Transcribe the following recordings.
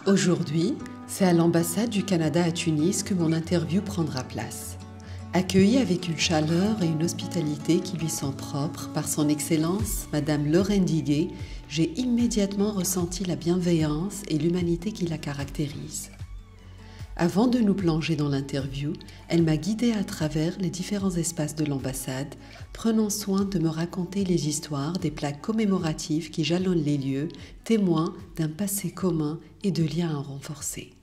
Aujourd'hui, c'est à l'ambassade du Canada à Tunis que mon interview prendra place. Accueillie avec une chaleur et une hospitalité qui lui sont propres par son Excellence, Madame Lorraine Digué, j'ai immédiatement ressenti la bienveillance et l'humanité qui la caractérisent. Avant de nous plonger dans l'interview, elle m'a guidée à travers les différents espaces de l'ambassade, prenant soin de me raconter les histoires des plaques commémoratives qui jalonnent les lieux, témoins d'un passé commun et de liens à renforcer.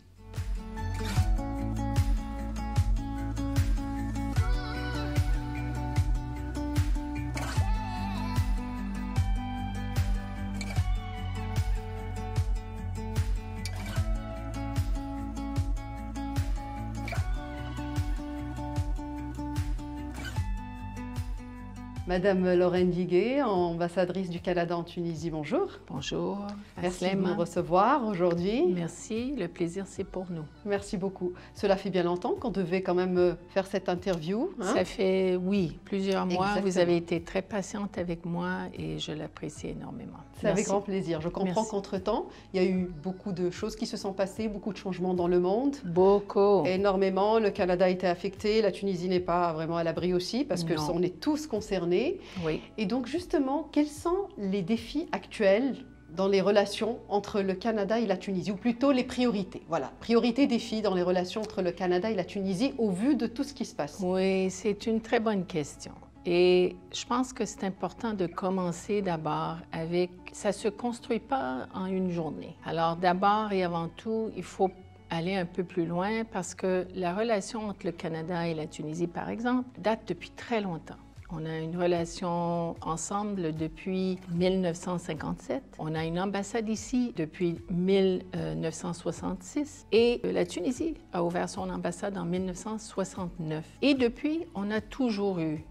Madame Lorraine Digué, ambassadrice du Canada en Tunisie, bonjour. Bonjour. Merci de nous recevoir aujourd'hui. Merci, le plaisir c'est pour nous. Merci beaucoup. Cela fait bien longtemps qu'on devait quand même faire cette interview. Hein? Ça fait, oui, plusieurs mois. Exactement. Vous avez été très patiente avec moi et je l'apprécie énormément. C'est avec grand plaisir. Je comprends qu'entre-temps, il y a eu beaucoup de choses qui se sont passées, beaucoup de changements dans le monde. Beaucoup. Énormément. Le Canada a été affecté, la Tunisie n'est pas vraiment à l'abri aussi parce qu'on est tous concernés. Oui. Et donc justement, quels sont les défis actuels dans les relations entre le Canada et la Tunisie, ou plutôt les priorités? Voilà, priorités, défis dans les relations entre le Canada et la Tunisie au vu de tout ce qui se passe. Oui, c'est une très bonne question. Et je pense que c'est important de commencer d'abord avec, ça ne se construit pas en une journée. Alors d'abord et avant tout, il faut aller un peu plus loin parce que la relation entre le Canada et la Tunisie, par exemple, date depuis très longtemps. On a une relation ensemble depuis 1957. On a une ambassade ici depuis 1966. Et la Tunisie a ouvert son ambassade en 1969. Et depuis, on a toujours eu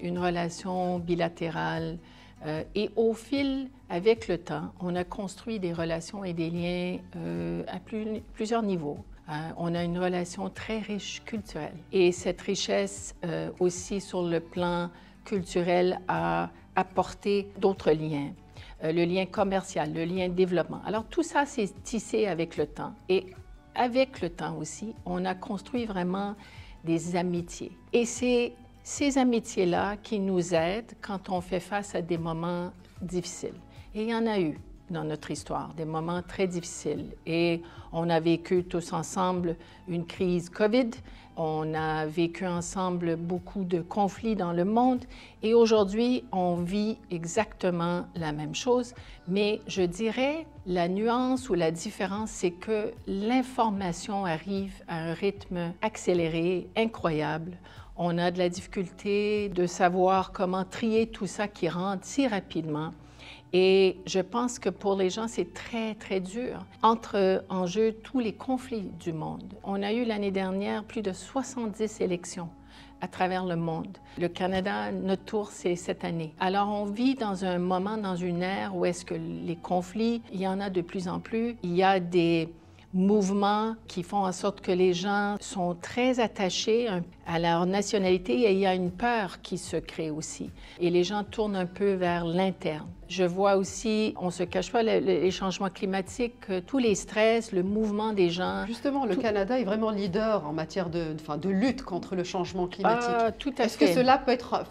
une relation bilatérale. Et au fil, avec le temps, on a construit des relations et des liens à plusieurs niveaux. On a une relation très riche culturelle. Et cette richesse aussi sur le plan culturel a apporté d'autres liens. Le lien commercial, le lien de développement. Alors tout ça s'est tissé avec le temps. Et avec le temps aussi, on a construit vraiment des amitiés. Et c'est ces amitiés-là qui nous aident quand on fait face à des moments difficiles. Et il y en a eu dans notre histoire, des moments très difficiles. Et on a vécu tous ensemble une crise COVID, on a vécu ensemble beaucoup de conflits dans le monde et aujourd'hui, on vit exactement la même chose. Mais je dirais, la nuance ou la différence, c'est que l'information arrive à un rythme accéléré, incroyable. On a de la difficulté de savoir comment trier tout ça qui rentre si rapidement. Et je pense que pour les gens, c'est très, très dur. Entre en jeu tous les conflits du monde. On a eu l'année dernière plus de 70 élections à travers le monde. Le Canada, notre tour, c'est cette année. Alors, on vit dans un moment, dans une ère où est-ce que les conflits, il y en a de plus en plus. Il y a des mouvements qui font en sorte que les gens sont très attachés à leur nationalité et il y a une peur qui se crée aussi. Et les gens tournent un peu vers l'interne. Je vois aussi, on ne se cache pas, les changements climatiques, tous les stress, le mouvement des gens. Justement, le Canada est vraiment leader en matière de lutte contre le changement climatique. Ah, tout à fait. Est-ce que cela peut être,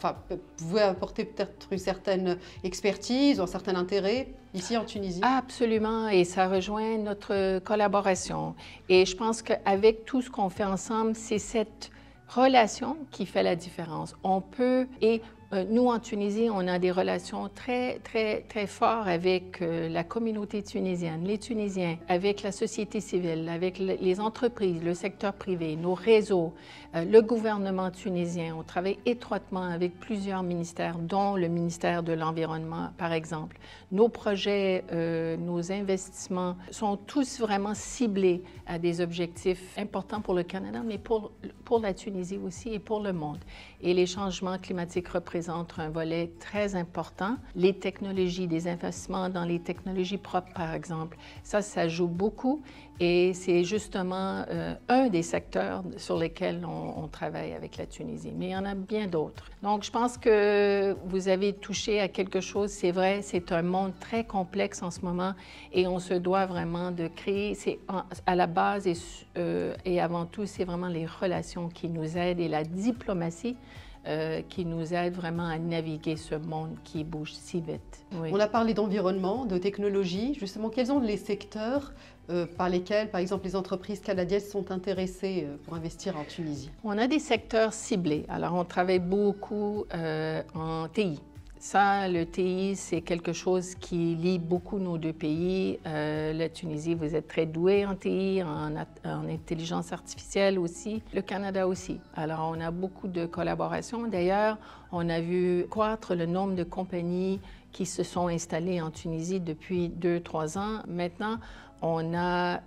pouvez apporter peut-être une certaine expertise ou un certain intérêt ici en Tunisie? Absolument, et ça rejoint notre collaboration. Et je pense qu'avec tout ce qu'on fait ensemble, c'est cette relation qui fait la différence. On peut, et nous, en Tunisie, on a des relations très, très, très fortes avec la communauté tunisienne, les Tunisiens, avec la société civile, avec les entreprises, le secteur privé, nos réseaux, le gouvernement tunisien. On travaille étroitement avec plusieurs ministères, dont le ministère de l'Environnement, par exemple. Nos projets, nos investissements sont tous vraiment ciblés à des objectifs importants pour le Canada, mais pour la Tunisie aussi et pour le monde. Et les changements climatiques représentent représente un volet très important. Les technologies, des investissements dans les technologies propres, par exemple, ça joue beaucoup et c'est justement un des secteurs sur lesquels on travaille avec la Tunisie. Mais il y en a bien d'autres. Donc, je pense que vous avez touché à quelque chose. C'est vrai, c'est un monde très complexe en ce moment et on se doit vraiment de créer, c'est à la base et avant tout, c'est vraiment les relations qui nous aident et la diplomatie qui nous aide vraiment à naviguer ce monde qui bouge si vite. Oui. On a parlé d'environnement, de technologie. Justement, quels sont les secteurs par lesquels, par exemple, les entreprises canadiennes sont intéressées pour investir en Tunisie? On a des secteurs ciblés. Alors, on travaille beaucoup en TI. Ça, le TI, c'est quelque chose qui lie beaucoup nos deux pays. La Tunisie, vous êtes très doué en TI, en intelligence artificielle aussi. Le Canada aussi. Alors, on a beaucoup de collaborations. D'ailleurs, on a vu croître le nombre de compagnies qui se sont installées en Tunisie depuis 2-3 ans. Maintenant, on a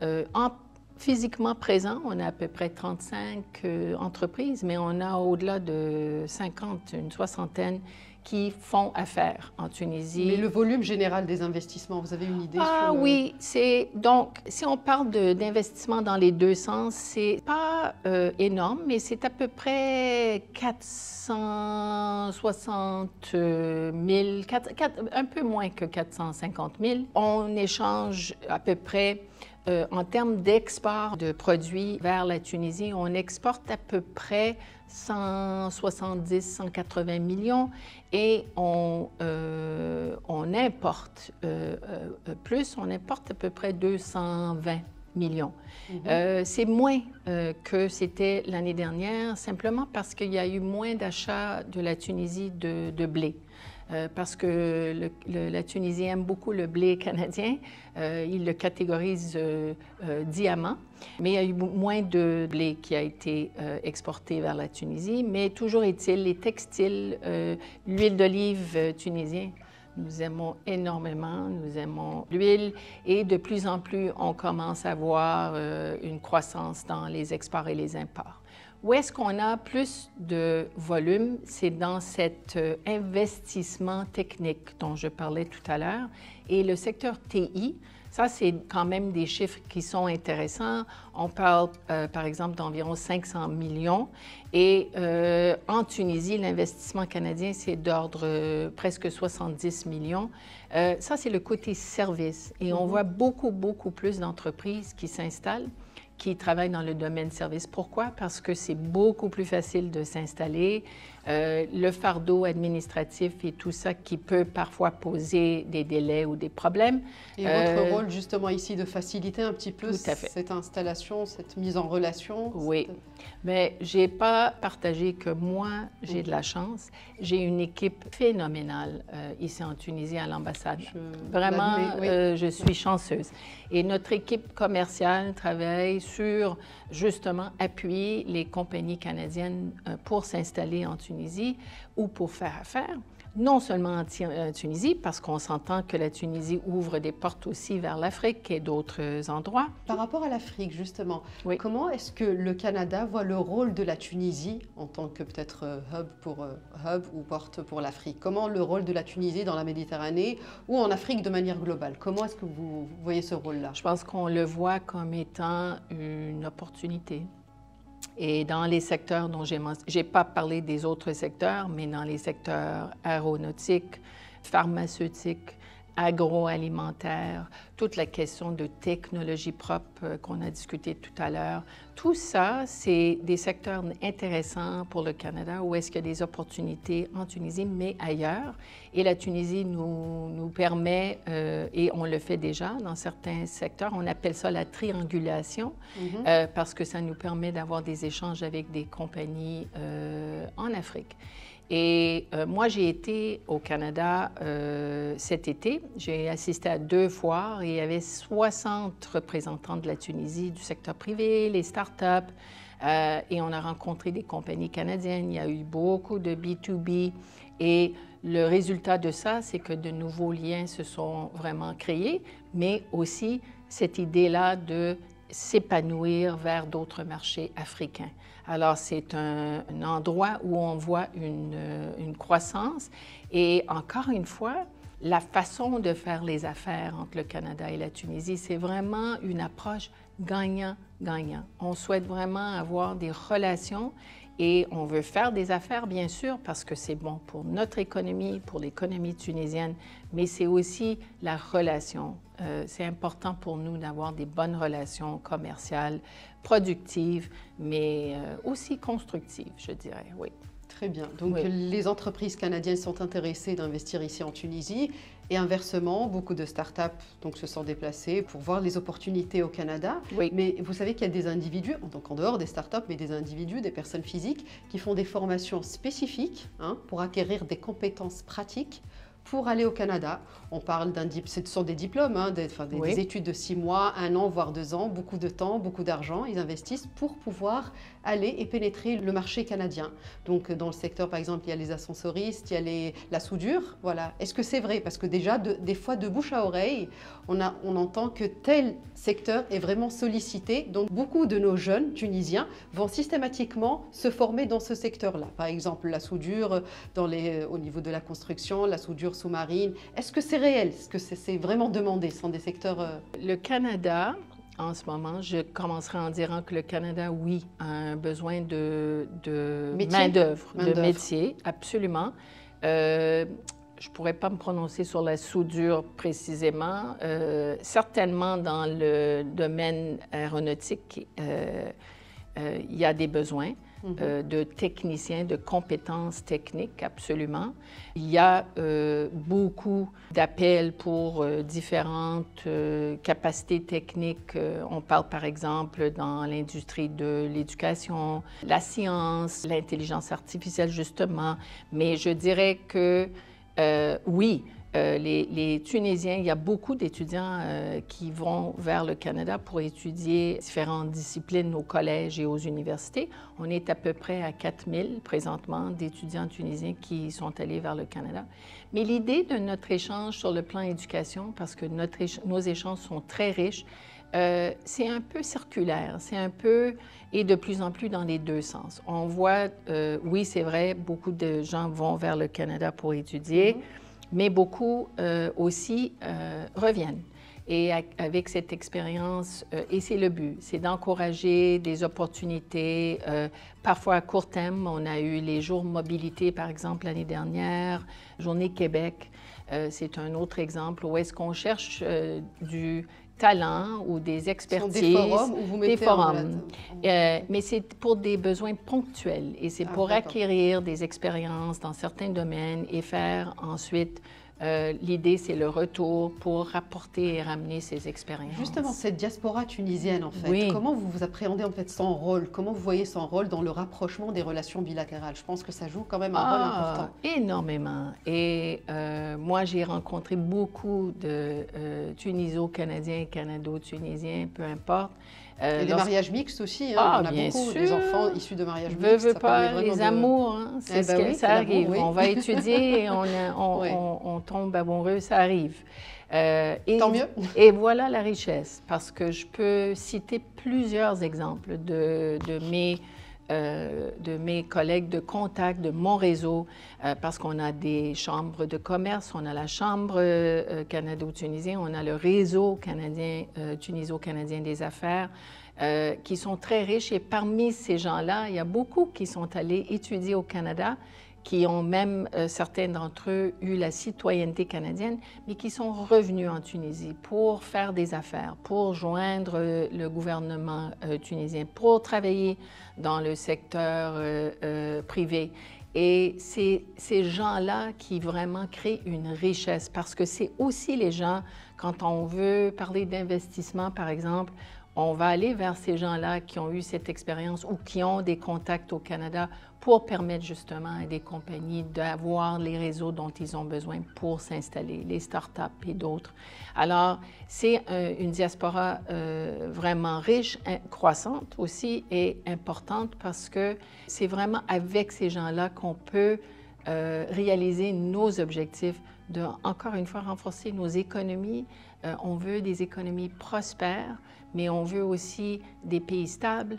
physiquement présent, on a à peu près 35 entreprises, mais on a au-delà de 50, une soixantaine qui font affaire en Tunisie. Mais le volume général des investissements, vous avez une idée sur oui, c'est donc, si on parle d'investissement dans les deux sens, c'est pas énorme, mais c'est à peu près 460 000, un peu moins que 450 000. On échange à peu près en termes d'export de produits vers la Tunisie, on exporte à peu près 170-180 millions et on importe plus, on importe à peu près 220 millions. C'est moins que c'était l'année dernière, simplement parce qu'il y a eu moins d'achats de la Tunisie de blé. Parce que la Tunisie aime beaucoup le blé canadien. Il le catégorise diamant, mais il y a eu moins de blé qui a été exporté vers la Tunisie. Mais toujours est-il, les textiles, l'huile d'olive tunisienne, nous aimons énormément, nous aimons l'huile et de plus en plus, on commence à voir une croissance dans les exports et les imports. Où est-ce qu'on a plus de volume? C'est dans cet investissement technique dont je parlais tout à l'heure. Et le secteur TI, ça, c'est quand même des chiffres qui sont intéressants. On parle, par exemple, d'environ 500 millions. Et en Tunisie, l'investissement canadien, c'est d'ordre presque 70 millions. Ça, c'est le côté service. Et on voit beaucoup, beaucoup plus d'entreprises qui s'installent, qui travaillent dans le domaine service. Pourquoi? Parce que c'est beaucoup plus facile de s'installer. Le fardeau administratif et tout ça qui peut parfois poser des délais ou des problèmes. Et votre rôle, justement, ici, de faciliter un petit peu cette installation, cette mise en relation? Oui, mais je n'ai pas partagé que moi, j'ai de la chance. J'ai une équipe phénoménale ici en Tunisie, à l'ambassade. Vraiment, je suis chanceuse. Et notre équipe commerciale travaille sur, justement, appuyer les compagnies canadiennes pour s'installer en Tunisie ou pour faire affaire, non seulement en Tunisie, parce qu'on s'entend que la Tunisie ouvre des portes aussi vers l'Afrique et d'autres endroits. Par rapport à l'Afrique, justement, comment est-ce que le Canada voit le rôle de la Tunisie en tant que peut-être hub ou porte pour l'Afrique? Comment le rôle de la Tunisie dans la Méditerranée ou en Afrique de manière globale? Comment est-ce que vous voyez ce rôle-là? Je pense qu'on le voit comme étant une opportunité. Et dans les secteurs dont j'ai pas parlé des autres secteurs, mais dans les secteurs aéronautiques, pharmaceutiques, agroalimentaire, toute la question de technologie propre qu'on a discuté tout à l'heure. Tout ça, c'est des secteurs intéressants pour le Canada où est-ce qu'il y a des opportunités en Tunisie, mais ailleurs. Et la Tunisie nous permet, et on le fait déjà dans certains secteurs, on appelle ça la triangulation, parce que ça nous permet d'avoir des échanges avec des compagnies en Afrique. Et moi, j'ai été au Canada cet été. J'ai assisté à 2 foires et il y avait 60 représentants de la Tunisie, du secteur privé, les start-up. Et on a rencontré des compagnies canadiennes. Il y a eu beaucoup de B2B. Et le résultat de ça, c'est que de nouveaux liens se sont vraiment créés, mais aussi cette idée-là de s'épanouir vers d'autres marchés africains. Alors, c'est un endroit où on voit une croissance et encore une fois, la façon de faire les affaires entre le Canada et la Tunisie, c'est vraiment une approche gagnant-gagnant. On souhaite vraiment avoir des relations et on veut faire des affaires, bien sûr, parce que c'est bon pour notre économie, pour l'économie tunisienne, mais c'est aussi la relation. C'est important pour nous d'avoir des bonnes relations commerciales, productives, mais aussi constructives, je dirais, oui. Très bien. Donc, oui. Les entreprises canadiennes sont intéressées d'investir ici en Tunisie et inversement, beaucoup de start-up donc, se sont déplacées pour voir les opportunités au Canada. Oui. Mais vous savez qu'il y a des individus, donc en dehors des start-up, mais des individus, des personnes physiques qui font des formations spécifiques pour acquérir des compétences pratiques pour aller au Canada. On parle ce sont des diplômes, des études de 6 mois, 1 an, voire 2 ans, beaucoup de temps, beaucoup d'argent. Ils investissent pour pouvoir aller et pénétrer le marché canadien. Donc dans le secteur, par exemple, il y a les ascensoristes, il y a la soudure. Voilà. Est-ce que c'est vrai? Parce que déjà, des fois, de bouche à oreille, on entend que tel secteur est vraiment sollicité. Donc beaucoup de nos jeunes Tunisiens vont systématiquement se former dans ce secteur-là. Par exemple, la soudure au niveau de la construction, la soudure sous-marine. Est-ce que c'est réel? Est-ce que c'est vraiment demandé? Ce sont des secteurs... Le Canada, en ce moment, je commencerai en disant que le Canada, oui, a un besoin de main-d'œuvre, de métier, absolument. Je ne pourrais pas me prononcer sur la soudure précisément. Certainement, dans le domaine aéronautique, il y a des besoins. De techniciens, de compétences techniques, absolument. Il y a beaucoup d'appels pour différentes capacités techniques. On parle par exemple dans l'industrie de l'éducation, la science, l'intelligence artificielle justement, mais je dirais que oui, les Tunisiens, il y a beaucoup d'étudiants qui vont vers le Canada pour étudier différentes disciplines au collège et aux universités. On est à peu près à 4000 présentement d'étudiants tunisiens qui sont allés vers le Canada. Mais l'idée de notre échange sur le plan éducation, parce que nos échanges sont très riches, c'est un peu circulaire, c'est un peu et de plus en plus dans les deux sens. On voit, oui, c'est vrai, beaucoup de gens vont vers le Canada pour étudier, mais beaucoup aussi reviennent. Et avec cette expérience, et c'est le but, c'est d'encourager des opportunités, parfois à court terme. On a eu les jours mobilité, par exemple, l'année dernière, Journée Québec. C'est un autre exemple où est-ce qu'on cherche du talent ou des expertises. Des forums où vous mettez des forums. Mais c'est pour des besoins ponctuels et c'est pour acquérir des expériences dans certains domaines et faire ensuite l'idée, c'est le retour pour rapporter et ramener ces expériences. Justement, cette diaspora tunisienne, en fait, comment vous appréhendez en fait son rôle? Comment vous voyez son rôle dans le rapprochement des relations bilatérales? Je pense que ça joue quand même un rôle important. Énormément. Et moi, j'ai rencontré beaucoup de Tuniso-Canadiens, Canado-Tunisiens, peu importe. Et les mariages mixtes aussi, on a beaucoup des enfants issus de mariages mixtes. Veux pas, les amours, c'est ça arrive. On va étudier et on tombe amoureux, ça arrive. Tant mieux. Et voilà la richesse, parce que je peux citer plusieurs exemples de mes collègues de contact, de mon réseau, parce qu'on a des chambres de commerce, on a la chambre canado-tunisien, on a le réseau canadien, tuniso-canadien des affaires, qui sont très riches. Et parmi ces gens-là, il y a beaucoup qui sont allés étudier au Canada, qui ont même, certains d'entre eux, eu la citoyenneté canadienne, mais qui sont revenus en Tunisie pour faire des affaires, pour joindre le gouvernement tunisien, pour travailler dans le secteur privé. Et c'est ces gens-là qui vraiment créent une richesse, parce que c'est aussi les gens, quand on veut parler d'investissement, par exemple, on va aller vers ces gens-là qui ont eu cette expérience ou qui ont des contacts au Canada pour permettre justement à des compagnies d'avoir les réseaux dont ils ont besoin pour s'installer, les start-up et d'autres. Alors, c'est une diaspora vraiment riche, croissante aussi et importante, parce que c'est vraiment avec ces gens-là qu'on peut réaliser nos objectifs de, encore une fois, renforcer nos économies. On veut des économies prospères, mais on veut aussi des pays stables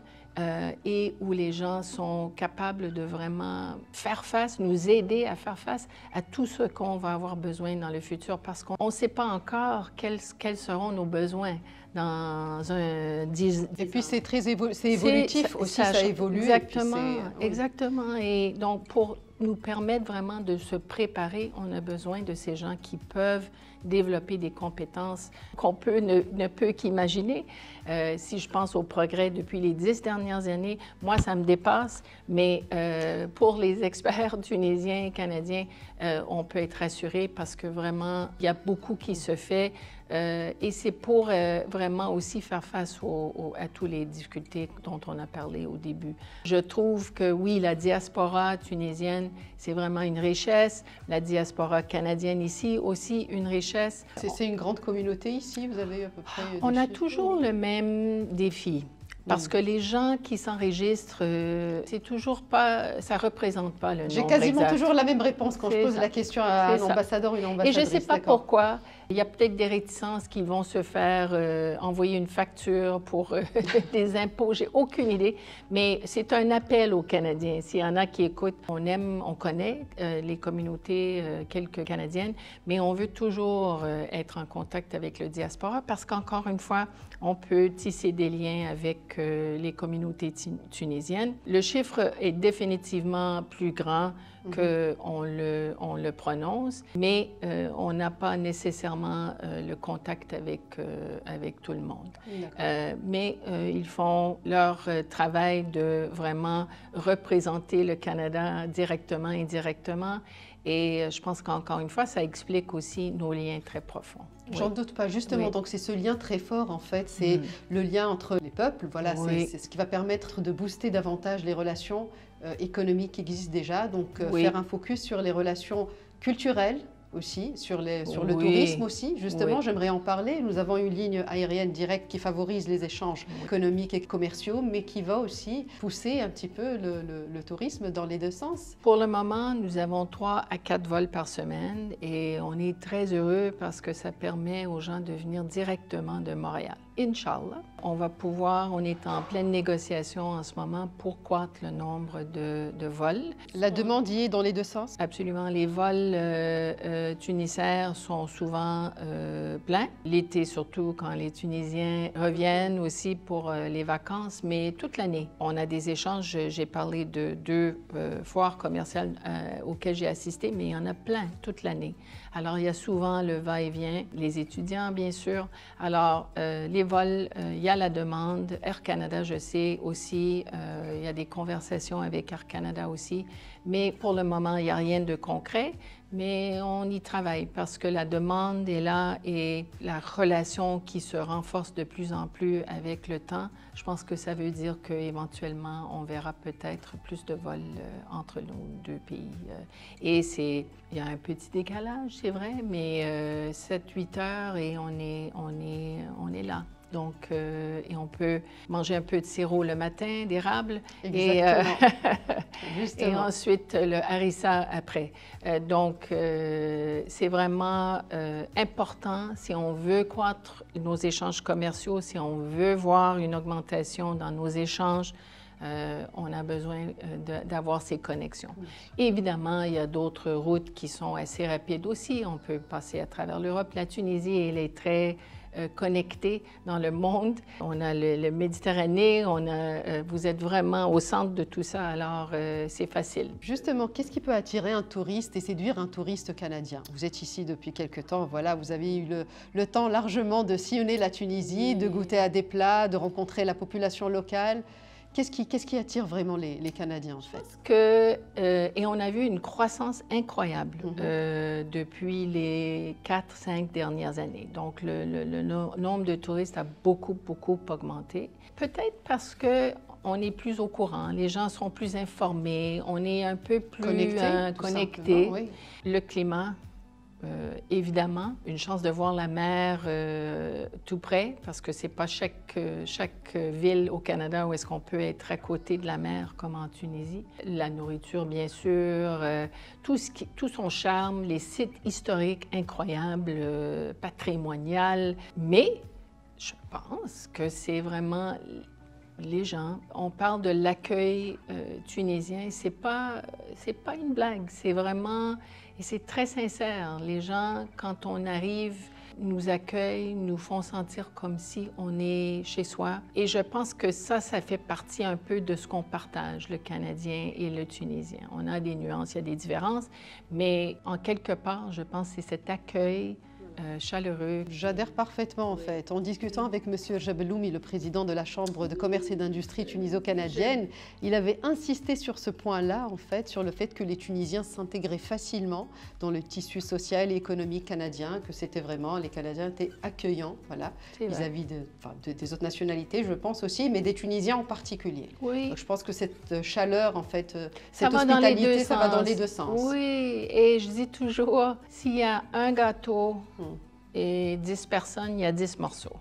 et où les gens sont capables de vraiment faire face, nous aider à faire face à tout ce qu'on va avoir besoin dans le futur, parce qu'on ne sait pas encore quels seront nos besoins dans un 10 Et puis c'est évolutif aussi, ça évolue. Exactement, exactement. Et donc, pour nous permettre vraiment de se préparer, on a besoin de ces gens qui peuvent développer des compétences qu'on ne peut qu'imaginer. Si je pense au progrès depuis les 10 dernières années, moi, ça me dépasse, mais pour les experts tunisiens et canadiens, on peut être rassuré parce que vraiment, il y a beaucoup qui se fait et c'est pour vraiment aussi faire face à toutes les difficultés dont on a parlé au début. Je trouve que oui, la diaspora tunisienne, c'est vraiment une richesse. La diaspora canadienne ici aussi, une richesse. C'est une grande communauté ici, vous avez à peu près... On a toujours le même défi. Parce que les gens qui s'enregistrent, c'est toujours pas, ça représente pas le nombre exact. J'ai quasiment toujours la même réponse quand je pose la question à un ambassadeur ou une ambassadrice. Et je ne sais pas pourquoi. Il y a peut-être des réticences qui vont se faire envoyer une facture pour des impôts. J'ai aucune idée. Mais c'est un appel aux Canadiens. S'il y en a qui écoutent, on connaît les communautés, quelques Canadiennes, mais on veut toujours être en contact avec le diaspora parce qu'encore une fois, on peut tisser des liens avec les communautés tunisiennes. Le chiffre est définitivement plus grand qu'on le prononce, mais on n'a pas nécessairement le contact avec tout le monde. Mais ils font leur travail de vraiment représenter le Canada directement, indirectement. Et je pense qu'encore une fois, ça explique aussi nos liens très profonds. J'en doute pas, justement. Donc c'est ce lien très fort, en fait, c'est le lien entre les peuples. Voilà, c'est ce qui va permettre de booster davantage les relations économiques qui existent déjà. Donc faire un focus sur les relations culturelles aussi, sur le tourisme aussi. Justement, j'aimerais en parler. Nous avons une ligne aérienne directe qui favorise les échanges économiques et commerciaux, mais qui va aussi pousser un petit peu le tourisme dans les deux sens. Pour le moment, nous avons 3 à 4 vols par semaine et on est très heureux parce que ça permet aux gens de venir directement de Montréal. Inch'Allah, on est en pleine négociation en ce moment pour croître le nombre de vols. La demande y est dans les deux sens? Absolument. Les vols tunisaires sont souvent pleins. L'été, surtout quand les Tunisiens reviennent aussi pour les vacances, mais toute l'année. On a des échanges. J'ai parlé de 2 foires commerciales auxquelles j'ai assisté, mais il y en a plein toute l'année. Alors, il y a souvent le va-et-vient, les étudiants, bien sûr. Alors, les vols, il y a la demande. Air Canada, je sais aussi, il y a des conversations avec Air Canada aussi. Mais pour le moment, il n'y a rien de concret. Mais on y travaille parce que la demande est là et la relation qui se renforce de plus en plus avec le temps, je pense que ça veut dire qu'éventuellement, on verra peut-être plus de vols entre nos 2 pays. Et il y a un petit décalage, c'est vrai, mais 7-8 heures et on est là. Donc, et on peut manger un peu de sirop le matin, d'érable, et ensuite le harissa après. Donc, c'est vraiment important si on veut croître nos échanges commerciaux, si on veut voir une augmentation dans nos échanges. On a besoin d'avoir ces connexions. Évidemment, il y a d'autres routes qui sont assez rapides aussi. On peut passer à travers l'Europe. La Tunisie, elle est très connectés dans le monde. On a le Méditerranée, vous êtes vraiment au centre de tout ça, alors c'est facile. Justement, qu'est-ce qui peut attirer un touriste et séduire un touriste canadien? Vous êtes ici depuis quelque temps, voilà, vous avez eu le temps largement de sillonner la Tunisie, de goûter à des plats, de rencontrer la population locale. Qu'est-ce qui attire vraiment les Canadiens, en fait? Et on a vu une croissance incroyable depuis les 4-5 dernières années. Donc, le nombre de touristes a beaucoup augmenté. Peut-être parce qu'on est plus au courant, les gens sont plus informés, on est un peu plus connectés. Oui. Le climat évidemment, une chance de voir la mer tout près, parce que c'est pas chaque ville au Canada où est-ce qu'on peut être à côté de la mer, comme en Tunisie. La nourriture, bien sûr, tout son charme, les sites historiques incroyables, patrimonial, mais je pense que c'est vraiment les gens. On parle de l'accueil tunisien, c'est pas une blague, c'est vraiment, et c'est très sincère. Les gens, quand on arrive, nous accueillent, nous font sentir comme si on est chez soi. Et je pense que ça fait partie un peu de ce qu'on partage, le Canadien et le Tunisien. On a des nuances, il y a des différences, mais en quelque part, je pense que c'est cet accueil chaleureux. J'adhère parfaitement en fait. En discutant avec M. Jabelloumi, le président de la Chambre de commerce et d'industrie tuniso-canadienne, il avait insisté sur ce point-là en fait, sur le fait que les Tunisiens s'intégraient facilement dans le tissu social et économique canadien, que c'était vraiment, les Canadiens étaient accueillants, voilà, vis-à-vis des autres nationalités, je pense aussi, mais des Tunisiens en particulier. Oui. Donc, je pense que cette chaleur en fait, cette hospitalité, ça va dans les deux sens. Oui, et je dis toujours, s'il y a un gâteau et 10 personnes, il y a 10 morceaux.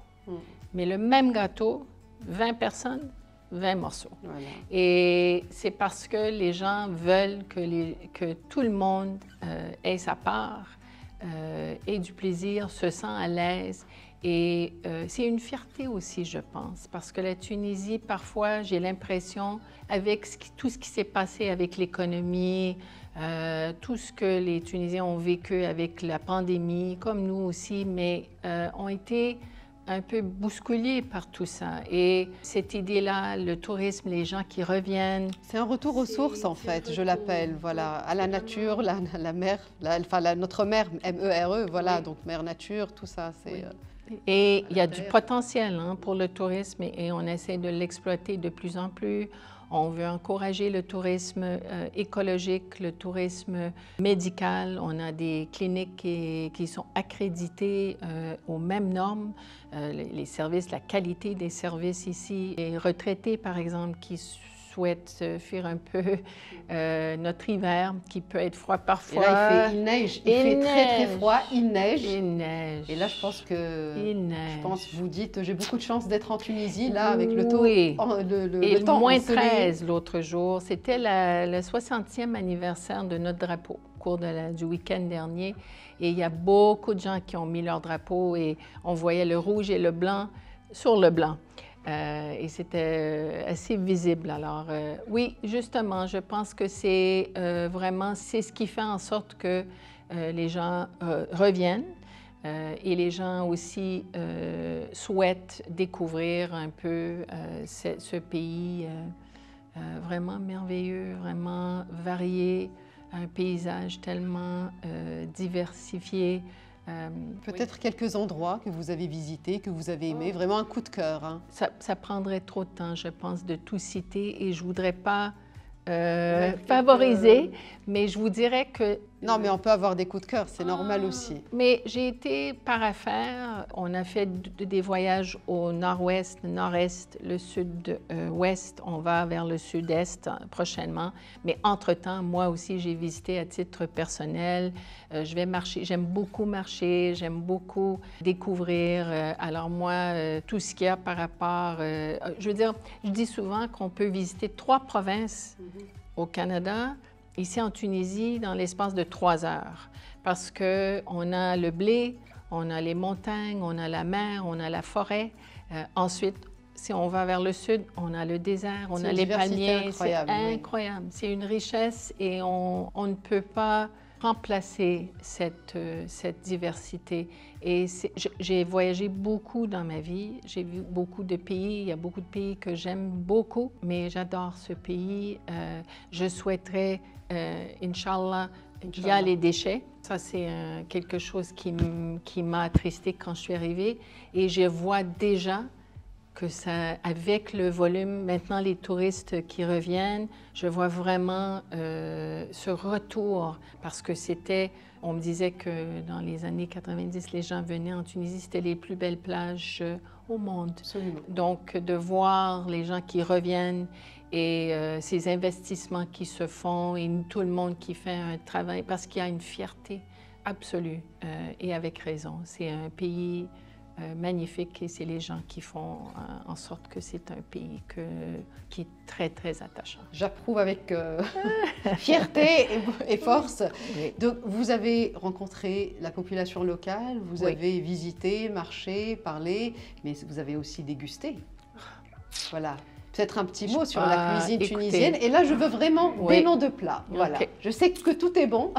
Mais le même gâteau, 20 personnes, 20 morceaux. Voilà. Et c'est parce que les gens veulent que tout le monde ait sa part, ait du plaisir, se sent à l'aise. Et c'est une fierté aussi, je pense, parce que la Tunisie, parfois, j'ai l'impression, avec tout ce qui s'est passé avec l'économie, tout ce que les Tunisiens ont vécu avec la pandémie, comme nous aussi, mais ont été un peu bousculés par tout ça. Et cette idée-là, le tourisme, les gens qui reviennent... C'est un retour aux sources, en fait, je l'appelle, voilà, à la nature, la mer, notre mère, M-E-R-E, voilà, oui. Donc mère nature, tout ça, c'est... Oui. Et il y a du potentiel pour le tourisme et on essaie de l'exploiter de plus en plus. On veut encourager le tourisme écologique, le tourisme médical. On a des cliniques qui sont accréditées aux mêmes normes. Les services, la qualité des services ici. Les retraités, par exemple, qui souhaitent fuir un peu notre hiver, qui peut être froid parfois. Et là, il neige. Il fait très froid, il neige. Il neige. Et là, je pense que... Il neige. Je pense, vous dites, j'ai beaucoup de chance d'être en Tunisie, là, avec le taux... Oui. Le temps moins 13 l'autre jour. C'était le 60e anniversaire de notre drapeau au cours du week-end dernier. Et il y a beaucoup de gens qui ont mis leur drapeau et on voyait le rouge et le blanc sur le blanc. Et c'était assez visible. Alors, oui, justement, je pense que c'est vraiment, c'est ce qui fait en sorte que les gens reviennent et les gens aussi souhaitent découvrir un peu ce pays vraiment merveilleux, vraiment varié, un paysage tellement diversifié. Peut-être quelques endroits que vous avez visités, que vous avez aimés, vraiment un coup de cœur. Ça prendrait trop de temps, je pense, de tout citer et je ne voudrais pas favoriser, mais je vous dirais que... Non, mais on peut avoir des coups de cœur, c'est normal aussi. Mais j'ai été par affaires. On a fait des voyages au nord-ouest, nord-est, le sud-ouest. On va vers le sud-est prochainement. Mais entre-temps, moi aussi, j'ai visité à titre personnel. Je vais marcher. J'aime beaucoup marcher. J'aime beaucoup découvrir. Alors moi, tout ce qu'il y a par rapport... je veux dire, je dis souvent qu'on peut visiter 3 provinces au Canada, ici en Tunisie, dans l'espace de 3 heures. Parce qu'on a le blé, on a les montagnes, on a la mer, on a la forêt. Ensuite, si on va vers le sud, on a le désert, on a les palmiers. C'est incroyable. Oui. C'est une richesse et on ne peut pas remplacer cette diversité. Et j'ai voyagé beaucoup dans ma vie. J'ai vu beaucoup de pays. Il y a beaucoup de pays que j'aime beaucoup, mais j'adore ce pays. Je souhaiterais, Inch'Allah, il y a les déchets. Ça, c'est quelque chose qui m'a attristée quand je suis arrivée. Et je vois déjà que ça, avec le volume, maintenant les touristes qui reviennent, je vois vraiment ce retour parce que on me disait que dans les années 90, les gens venaient en Tunisie, c'était les plus belles plages au monde. Absolument. Donc, de voir les gens qui reviennent et ces investissements qui se font et tout le monde qui fait un travail, parce qu'il y a une fierté absolue, et avec raison. C'est un pays magnifique et c'est les gens qui font en sorte que c'est un pays qui est très, très attachant. J'approuve avec fierté et force. Oui. Donc, vous avez rencontré la population locale, vous Oui. avez visité, marché, parlé, mais vous avez aussi dégusté. Voilà. Peut-être un petit mot sur la cuisine tunisienne. Et là, je veux vraiment des noms de plats. Voilà. Okay. Je sais que tout est bon,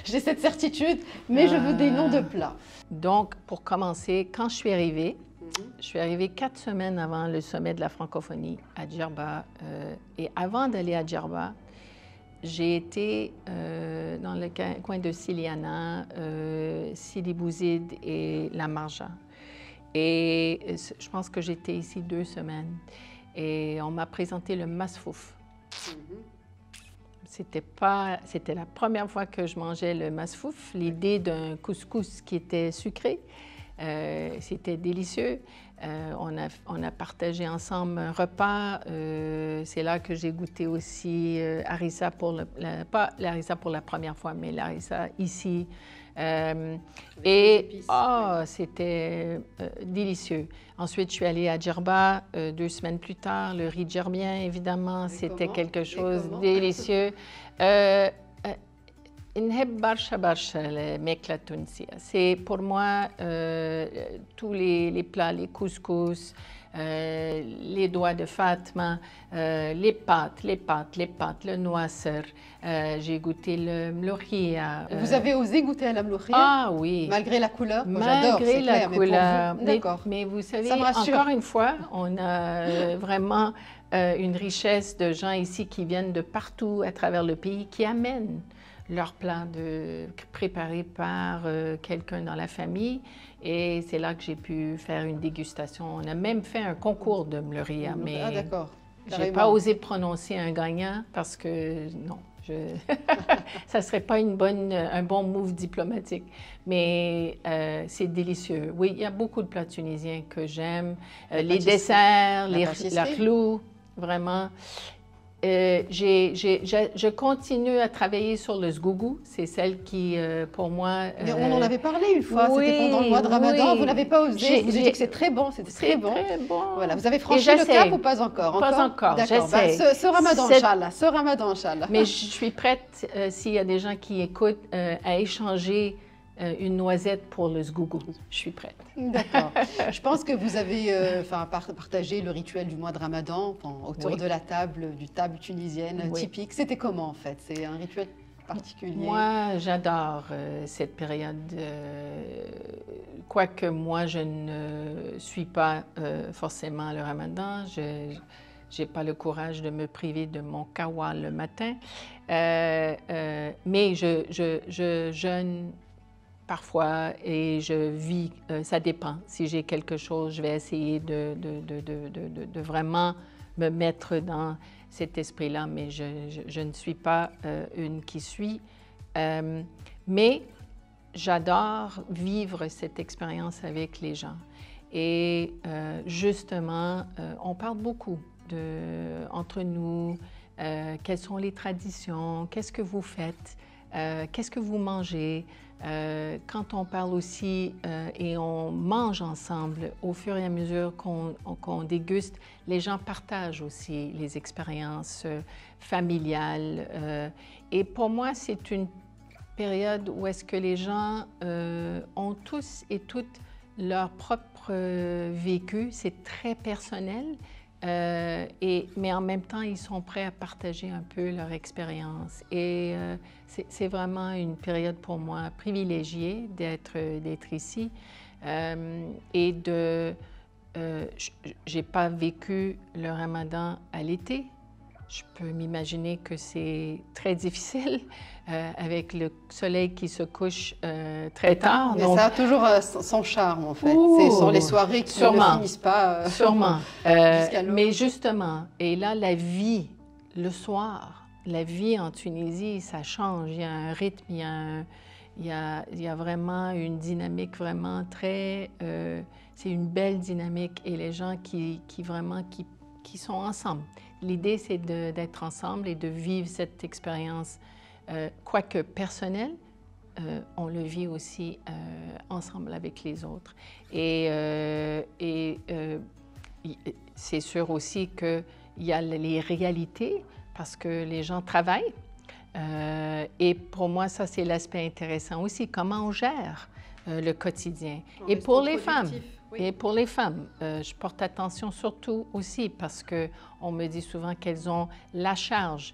j'ai cette certitude, mais je veux des noms de plats. Donc, pour commencer, quand je suis arrivée 4 semaines avant le sommet de la francophonie à Djerba. Et avant d'aller à Djerba, j'ai été dans le coin de Siliana, Sidi Bouzid et La Marja. Et je pense que j'étais ici 2 semaines. Et on m'a présenté le masfouf. C'était la première fois que je mangeais le masfouf, l'idée d'un couscous qui était sucré. C'était délicieux. On a partagé ensemble un repas. C'est là que j'ai goûté aussi harissa pas l'harissa pour la première fois, mais l'harissa ici. C'était délicieux. Ensuite, je suis allée à Djerba 2 semaines plus tard. Le riz djerbien, évidemment, c'était quelque chose de délicieux. C'est pour moi tous les plats, les couscous, les doigts de Fatma, les pâtes, le noiseur. J'ai goûté le mlohia. Vous avez osé goûter à la mlohia? Ah oui. Malgré la couleur? Malgré la couleur. D'accord. Mais vous savez, encore une fois, on a vraiment une richesse de gens ici qui viennent de partout à travers le pays, qui amènent leur plat préparé par quelqu'un dans la famille. Et c'est là que j'ai pu faire une dégustation. On a même fait un concours de mlohia, mais je n'ai pas osé prononcer un gagnant parce que non, ça ne serait pas un bon move diplomatique. Mais c'est délicieux. Oui, il y a beaucoup de plats tunisiens que j'aime. Les desserts, la chlou, vraiment. Je continue à travailler sur le sgougou. C'est celle qui, pour moi... Mais on en avait parlé une fois, oui, c'était pendant le mois de Ramadan, vous n'avez pas osé, vous avez dit que c'est très bon, c'était très bon. Voilà, vous avez franchi le cap ou pas encore? Pas encore, d'accord. j'essaie. Ce Ramadan, Inch'Allah. Mais je suis prête, s'il y a des gens qui écoutent, à échanger une noisette pour le sgougou. Je suis prête. D'accord. Je pense que vous avez partagé le rituel du mois de Ramadan autour de la table tunisienne typique. C'était comment en fait? C'est un rituel particulier? Moi, j'adore cette période. Quoique moi, je ne suis pas forcément le Ramadan. Je n'ai pas le courage de me priver de mon kawa le matin. Mais je jeûne parfois et je vis, ça dépend. Si j'ai quelque chose, je vais essayer de vraiment me mettre dans cet esprit-là, mais je ne suis pas une qui suit. Mais j'adore vivre cette expérience avec les gens. Et justement, on parle beaucoup entre nous, quelles sont les traditions, qu'est-ce que vous faites, qu'est-ce que vous mangez. Quand on parle aussi et on mange ensemble, au fur et à mesure qu'on déguste, les gens partagent aussi les expériences familiales. Et pour moi, c'est une période où est-ce que les gens ont tous et toutes leur propre vécu. C'est très personnel. Mais en même temps, ils sont prêts à partager un peu leur expérience. Et c'est vraiment une période pour moi privilégiée d'être ici. Et j'ai pas vécu le Ramadan à l'été. Je peux m'imaginer que c'est très difficile avec le soleil qui se couche très tard. Mais ça a toujours son charme, en fait. Ce sont les soirées qui ne finissent pas. Sûrement. Mais justement, et là, la vie, le soir, la vie en Tunisie, ça change. Il y a un rythme, il y a vraiment une dynamique vraiment très... c'est une belle dynamique et les gens qui sont ensemble. L'idée, c'est d'être ensemble et de vivre cette expérience, quoique personnelle, on le vit aussi ensemble avec les autres. C'est sûr aussi qu'il y a les réalités parce que les gens travaillent. Et pour moi, ça, c'est l'aspect intéressant aussi, comment on gère le quotidien. Et pour les femmes, et pour les femmes, je porte attention surtout aussi parce qu'on me dit souvent qu'elles ont la charge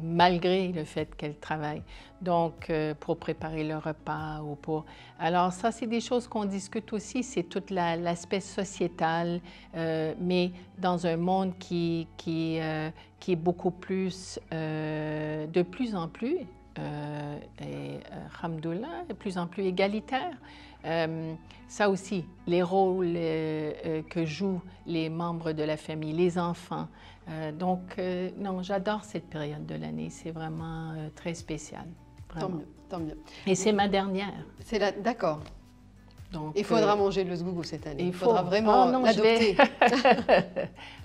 malgré le fait qu'elles travaillent. Donc, pour préparer le repas ou pour... Alors ça, c'est des choses qu'on discute aussi, c'est tout l'aspect sociétal, mais dans un monde qui est beaucoup plus, de plus en plus, alhamdoulilah, de plus en plus égalitaire. Ça aussi, les rôles que jouent les membres de la famille, les enfants. Donc, non, j'adore cette période de l'année. C'est vraiment très spécial. Vraiment. Tant mieux, tant mieux. Et c'est ma dernière. D'accord. Donc, il faudra manger le sgougou cette année. Il faudra vraiment l'adopter.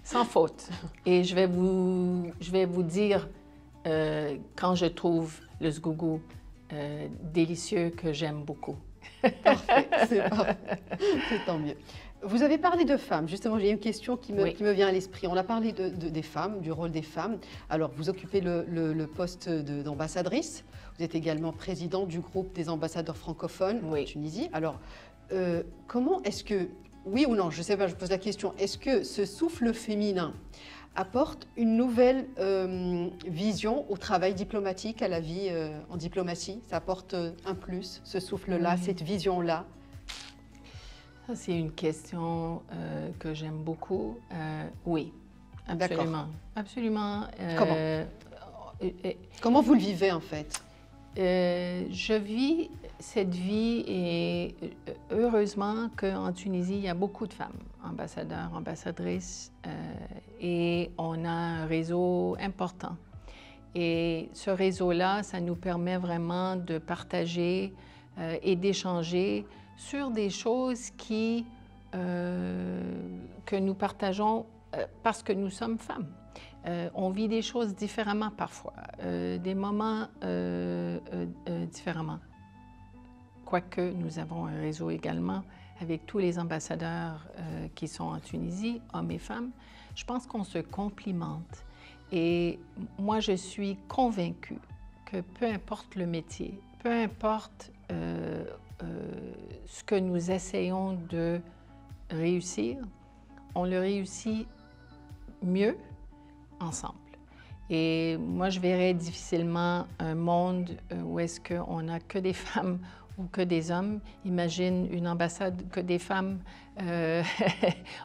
Sans faute. Et je vais vous dire quand je trouve le sgougou délicieux que j'aime beaucoup. Parfait, c'est parfait. C'est tant mieux. Vous avez parlé de femmes. Justement, j'ai une question qui me vient à l'esprit. On a parlé des femmes, du rôle des femmes. Alors, vous occupez le poste d'ambassadrice. Vous êtes également président du groupe des ambassadeurs francophones en Tunisie. Alors, comment est-ce que, oui ou non, je ne sais pas, je pose la question, est-ce que ce souffle féminin apporte une nouvelle vision au travail diplomatique, à la vie en diplomatie? Ça apporte un plus, ce souffle-là, cette vision-là? Ça, c'est une question que j'aime beaucoup. Oui, absolument. Absolument. Comment vous le vivez, en fait? Je vis cette vie et heureusement qu'en Tunisie, il y a beaucoup de femmes, ambassadeurs, ambassadrices, et on a un réseau important. Et ce réseau-là, ça nous permet vraiment de partager et d'échanger sur des choses que nous partageons parce que nous sommes femmes. On vit des choses différemment parfois, des moments différemment. Quoique nous avons un réseau également avec tous les ambassadeurs qui sont en Tunisie, hommes et femmes, je pense qu'on se complimente. Et moi, je suis convaincue que peu importe le métier, peu importe ce que nous essayons de réussir, on le réussit mieux ensemble. Et moi, je verrais difficilement un monde où est-ce qu'on n'a que des femmes ou que des hommes. Imagine une ambassade que des femmes.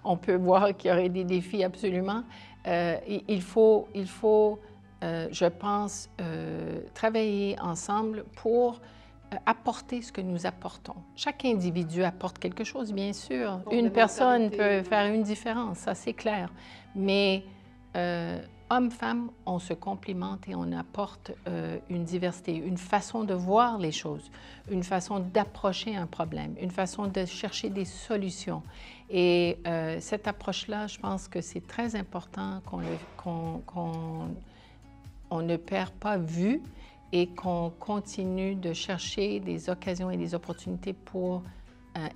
On peut voir qu'il y aurait des défis absolument. Il faut je pense, travailler ensemble pour apporter ce que nous apportons. Chaque individu apporte quelque chose, bien sûr. Une personne peut faire une différence, ça c'est clair. Mais hommes-femmes, on se complimente et on apporte une diversité, une façon de voir les choses, une façon d'approcher un problème, une façon de chercher des solutions. Et cette approche-là, je pense que c'est très important qu'on ne perd pas vue et qu'on continue de chercher des occasions et des opportunités pour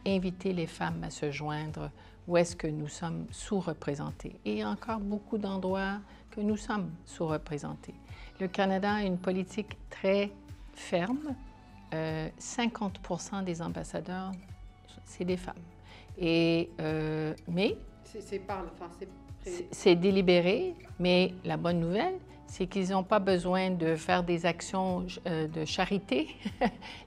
inviter les femmes à se joindre où est-ce que nous sommes sous-représentés. Et il y a encore beaucoup d'endroits que nous sommes sous-représentés. Le Canada a une politique très ferme. 50% des ambassadeurs, c'est des femmes. Et, mais c'est délibéré, mais la bonne nouvelle, c'est qu'ils n'ont pas besoin de faire des actions de charité.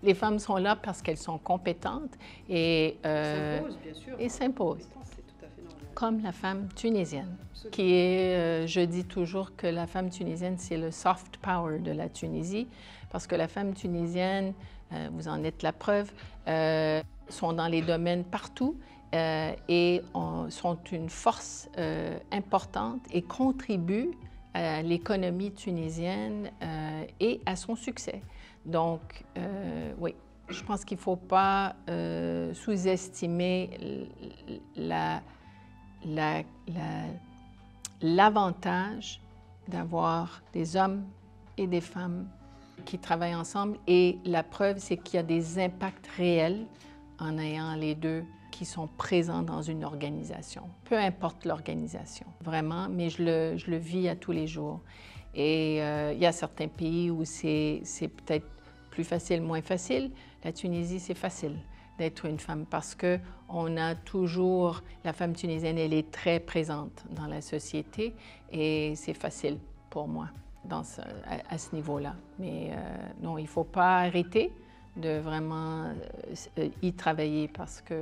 Les femmes sont là parce qu'elles sont compétentes et s'imposent, bien sûr. Et s'imposent. C'est tout à fait normal. Comme la femme tunisienne, qui est, je dis toujours que la femme tunisienne, c'est le soft power de la Tunisie, parce que la femme tunisienne, vous en êtes la preuve, sont dans les domaines partout et sont une force importante et contribuent à l'économie tunisienne et à son succès. Donc, oui, je pense qu'il ne faut pas sous-estimer l'avantage d'avoir des hommes et des femmes qui travaillent ensemble et la preuve, c'est qu'il y a des impacts réels en ayant les deux qui sont présents dans une organisation. Peu importe l'organisation, vraiment, mais je le vis à tous les jours. Et il y a certains pays où c'est peut-être plus facile, moins facile. La Tunisie, c'est facile d'être une femme parce qu'on a toujours, la femme tunisienne, elle est très présente dans la société et c'est facile pour moi à ce niveau-là. Mais non, il ne faut pas arrêter de vraiment y travailler parce que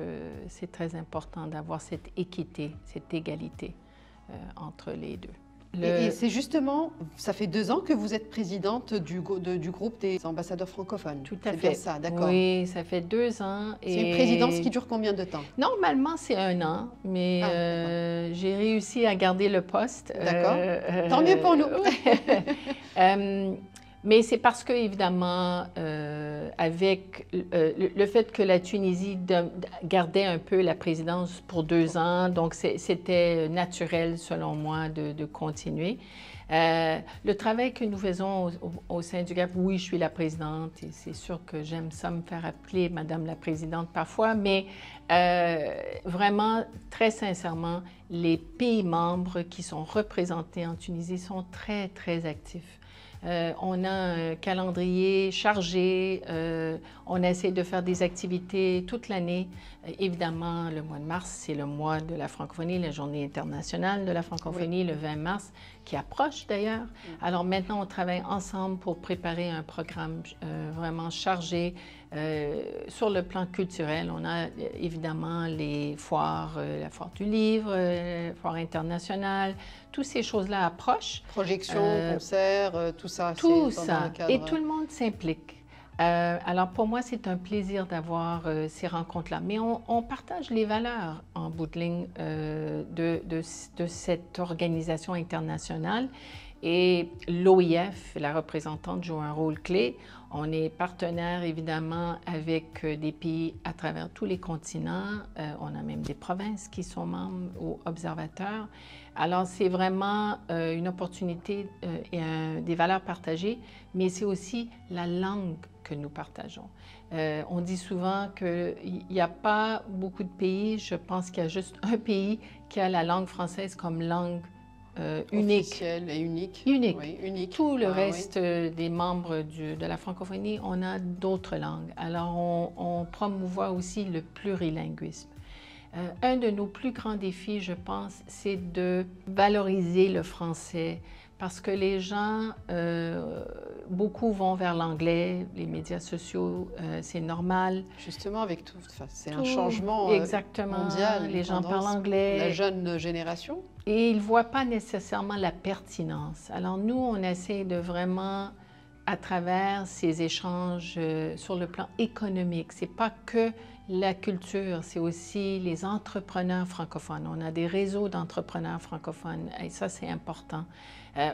c'est très important d'avoir cette équité, cette égalité entre les deux. Et c'est justement, ça fait 2 ans que vous êtes présidente du groupe des ambassadeurs francophones. Tout à fait. C'est bien ça, d'accord. Oui, ça fait 2 ans. C'est une présidence qui dure combien de temps? Normalement, c'est 1 an, mais j'ai réussi à garder le poste. D'accord. Tant mieux pour nous. Mais c'est parce que, évidemment, avec le fait que la Tunisie gardait un peu la présidence pour 2 ans, donc c'était naturel, selon moi, de continuer. Le travail que nous faisons au sein du GAP, oui, je suis la présidente et c'est sûr que j'aime ça me faire appeler Madame la Présidente parfois, mais vraiment, très sincèrement, les pays membres qui sont représentés en Tunisie sont très, très actifs. On a un calendrier chargé, on essaie de faire des activités toute l'année. Évidemment, le mois de mars, c'est le mois de la francophonie, la journée internationale de la francophonie, le 20 mars, qui approche d'ailleurs. Alors maintenant, on travaille ensemble pour préparer un programme vraiment chargé. Sur le plan culturel, on a évidemment les foires, la foire du livre, la foire internationale, toutes ces choses-là approchent. Projections, concerts, tout ça. Tout ça. Et tout le monde s'implique. Alors pour moi, c'est un plaisir d'avoir ces rencontres-là. Mais on partage les valeurs en bout de ligne de cette organisation internationale. Et l'OIF, la représentante, joue un rôle clé. On est partenaire, évidemment, avec des pays à travers tous les continents. On a même des provinces qui sont membres ou observateurs. Alors, c'est vraiment une opportunité et des valeurs partagées, mais c'est aussi la langue que nous partageons. On dit souvent qu'il n'y a pas beaucoup de pays, je pense qu'il y a juste un pays qui a la langue française comme langue unique. Officielle et unique. Unique. Oui, unique. Tout le reste des membres de la francophonie, on a d'autres langues. Alors, on promouvoit aussi le plurilinguisme. Un de nos plus grands défis, je pense, c'est de valoriser le français parce que les gens, beaucoup vont vers l'anglais, les médias sociaux, c'est normal. Justement, avec tout, c'est un changement mondial. Les gens parlent anglais. La jeune génération. Et ils ne voient pas nécessairement la pertinence. Alors nous, on essaie de vraiment, à travers ces échanges sur le plan économique, c'est pas que la culture, c'est aussi les entrepreneurs francophones. On a des réseaux d'entrepreneurs francophones et ça, c'est important.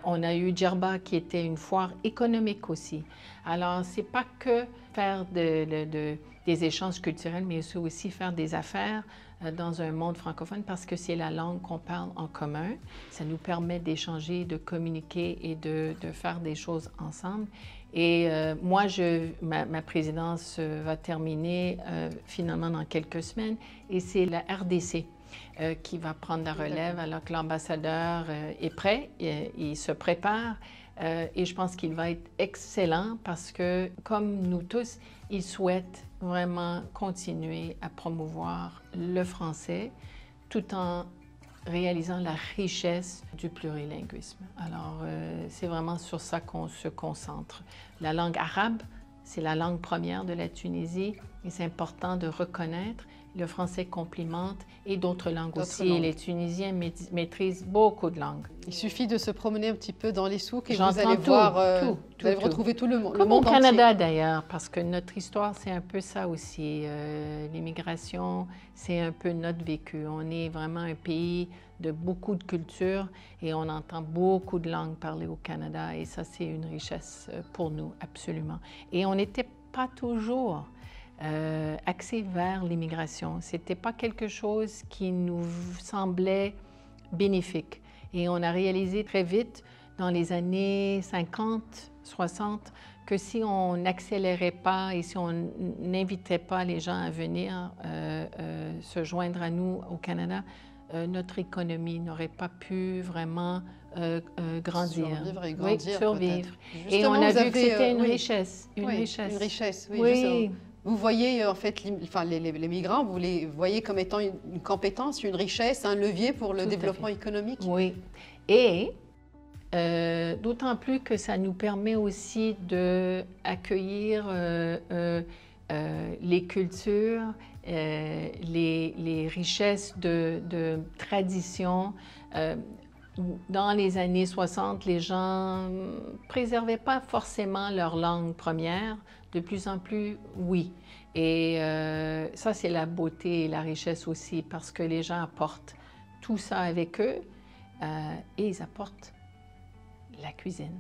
On a eu Djerba qui était une foire économique aussi. Alors, c'est pas que faire des échanges culturels, mais c'est aussi faire des affaires dans un monde francophone parce que c'est la langue qu'on parle en commun. Ça nous permet d'échanger, de communiquer et de faire des choses ensemble. Et moi, ma présidence va terminer finalement dans quelques semaines et c'est la RDC qui va prendre la relève alors que l'ambassadeur est prêt, il se prépare et je pense qu'il va être excellent parce que, comme nous tous, il souhaite vraiment continuer à promouvoir le français tout en réalisant la richesse du plurilinguisme. Alors, c'est vraiment sur ça qu'on se concentre. La langue arabe, c'est la langue première de la Tunisie et c'est important de reconnaître. Le français complimente et d'autres langues aussi. Les Tunisiens maîtrisent beaucoup de langues. Il suffit de se promener un petit peu dans les souks et vous allez retrouver tout le monde. Comme au Canada d'ailleurs, parce que notre histoire, c'est un peu ça aussi. L'immigration, c'est un peu notre vécu. On est vraiment un pays de beaucoup de cultures et on entend beaucoup de langues parlées au Canada et ça, c'est une richesse pour nous, absolument. Et on n'était pas toujours axé vers l'immigration. Ce n'était pas quelque chose qui nous semblait bénéfique. Et on a réalisé très vite, dans les années 50, 60, que si on n'accélérait pas et si on n'invitait pas les gens à venir se joindre à nous au Canada, notre économie n'aurait pas pu vraiment grandir. Survivre et grandir. Oui, survivre. Et on a vu que c'était une richesse. Une richesse, oui. Oui. Vous voyez, en fait, les migrants, vous les voyez comme étant une compétence, une richesse, un levier pour le développement économique? Oui. Et d'autant plus que ça nous permet aussi d'accueillir les cultures, les richesses de tradition. Dans les années 60, les gens ne préservaient pas forcément leur langue première. De plus en plus, oui. Et ça, c'est la beauté et la richesse aussi, parce que les gens apportent tout ça avec eux et ils apportent la cuisine.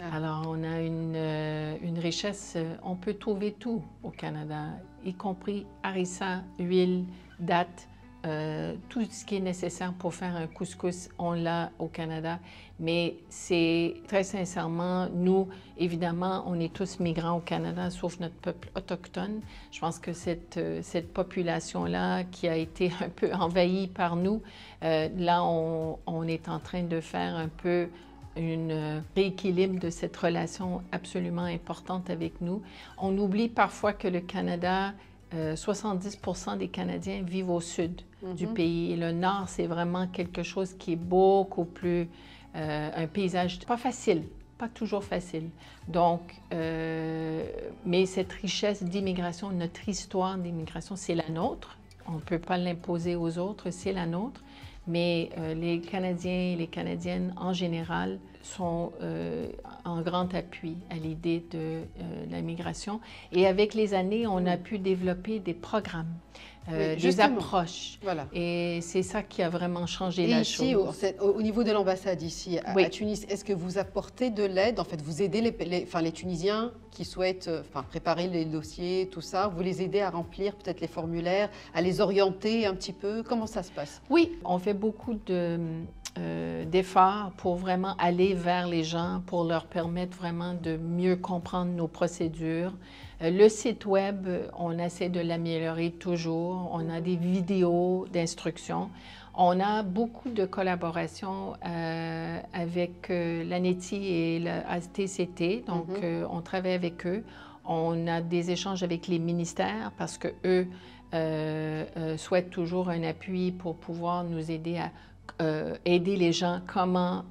Ah. Alors, on a une richesse, on peut trouver tout au Canada, y compris harissa, huile, dattes, tout ce qui est nécessaire pour faire un couscous, on l'a au Canada. Mais c'est très sincèrement, nous, évidemment, on est tous migrants au Canada, sauf notre peuple autochtone. Je pense que cette population-là qui a été un peu envahie par nous, là, on est en train de faire un peu un rééquilibre de cette relation absolument importante avec nous. On oublie parfois que le Canada, 70% des Canadiens vivent au sud du pays. Et le nord, c'est vraiment quelque chose qui est beaucoup plus... un paysage pas facile, pas toujours facile. Donc, mais cette richesse d'immigration, notre histoire d'immigration, c'est la nôtre. On ne peut pas l'imposer aux autres, c'est la nôtre. Mais les Canadiens et les Canadiennes, en général, sont en grand appui à l'idée de la migration. Et avec les années, on a pu développer des programmes, des approches. Voilà. Et c'est ça qui a vraiment changé la chose. Et ici, au niveau de l'ambassade ici à Tunis, est-ce que vous apportez de l'aide? En fait, vous aidez les Tunisiens qui souhaitent préparer les dossiers, tout ça, vous les aidez à remplir peut-être les formulaires, à les orienter un petit peu? Comment ça se passe? Oui, on fait beaucoup d'efforts pour vraiment aller vers les gens, pour leur permettre vraiment de mieux comprendre nos procédures. Le site Web, on essaie de l'améliorer toujours. On a des vidéos d'instruction. On a beaucoup de collaborations avec l'ANETI et le ATCT, donc on travaille avec eux. On a des échanges avec les ministères parce qu'eux souhaitent toujours un appui pour pouvoir nous aider à aider les gens comment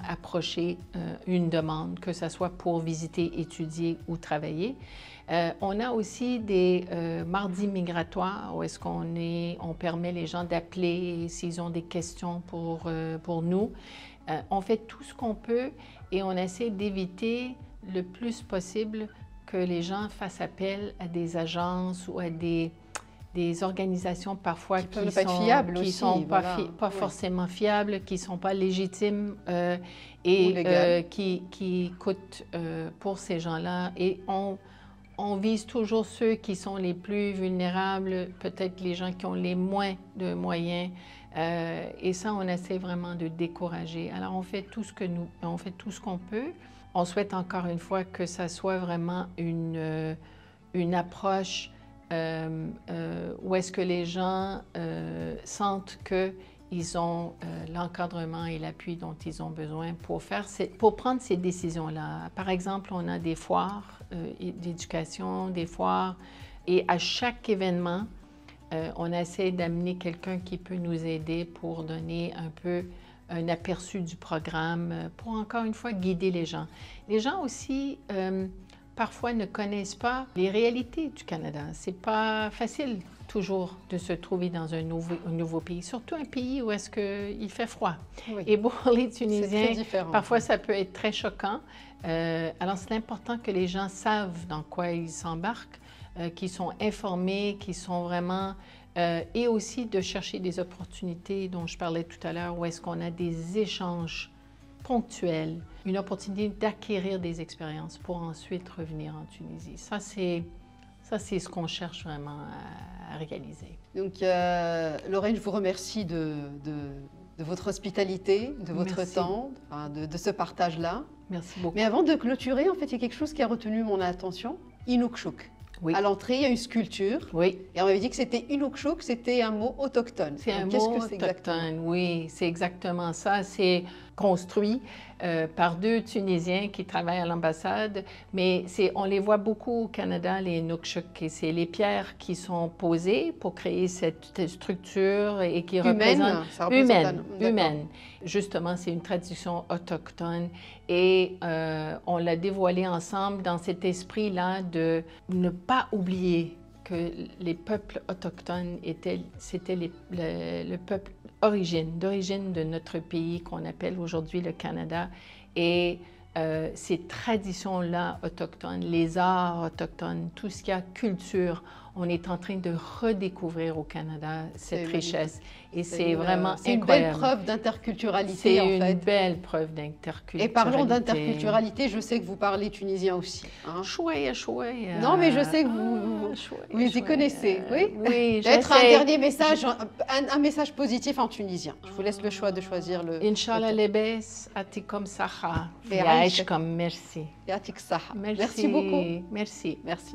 approcher une demande, que ce soit pour visiter, étudier ou travailler. On a aussi des mardis migratoires où est-ce on permet les gens d'appeler s'ils ont des questions pour nous. On fait tout ce qu'on peut et on essaie d'éviter le plus possible que les gens fassent appel à des agences ou à des organisations parfois qui ne sont pas forcément fiables, qui ne sont pas légitimes et qui coûtent pour ces gens-là. Et on vise toujours ceux qui sont les plus vulnérables, peut-être les gens qui ont les moins de moyens. Et ça, on essaie vraiment de décourager. Alors, on fait tout ce qu'on peut. On souhaite encore une fois que ça soit vraiment une approche où est-ce que les gens sentent qu'ils ont l'encadrement et l'appui dont ils ont besoin pour prendre ces décisions-là. Par exemple, on a des foires d'éducation, des foires, et à chaque événement, on essaie d'amener quelqu'un qui peut nous aider pour donner un peu un aperçu du programme, pour encore une fois guider les gens. Les gens aussi parfois ne connaissent pas les réalités du Canada. C'est pas facile toujours de se trouver dans un nouveau pays, surtout un pays où est-ce qu'il fait froid. Oui. Et pour les Tunisiens, parfois ça peut être très choquant. Alors c'est important que les gens savent dans quoi ils s'embarquent, qu'ils sont informés, qu'ils sont vraiment... et aussi de chercher des opportunités dont je parlais tout à l'heure, où est-ce qu'on a des échanges ponctuels, une opportunité d'acquérir des expériences pour ensuite revenir en Tunisie. Ça, c'est ce qu'on cherche vraiment à réaliser. Donc, Lorraine, je vous remercie de de votre hospitalité, de votre Merci. temps, enfin, de ce partage-là. Merci beaucoup. Mais avant de clôturer, en fait, il y a quelque chose qui a retenu mon attention. Inukshuk. Oui. À l'entrée, il y a une sculpture. Oui. Et on m'avait dit que c'était Inukshuk, c'était un mot autochtone. C'est un Donc, qu'est-ce mot que c'est exactement? autochtone, oui, c'est exactement ça. C'est construit par deux Tunisiens qui travaillent à l'ambassade, mais on les voit beaucoup au Canada, les Inukshuk, et c'est les pierres qui sont posées pour créer cette structure et qui représentent... Ça représente Humaine. Justement, c'est une tradition autochtone et on l'a dévoilée ensemble dans cet esprit-là de ne pas oublier que les peuples autochtones c'était le peuple d'origine de notre pays qu'on appelle aujourd'hui le Canada. Et ces traditions-là autochtones, les arts autochtones, tout ce qui a culture, on est en train de redécouvrir au Canada cette richesse. Et c'est vraiment incroyable. C'est une belle preuve d'interculturalité, en fait. C'est une belle preuve d'interculturalité. Et parlons d'interculturalité, je sais que vous parlez tunisien aussi. Hein? Chouette. Non, mais je sais que vous y connaissez. Oui, oui. Peut-être un dernier message, un message positif en tunisien. Je vous laisse le choix de choisir le... Inch'Allah lebes atikom saha. Merci. Merci. Merci beaucoup. Merci. Merci.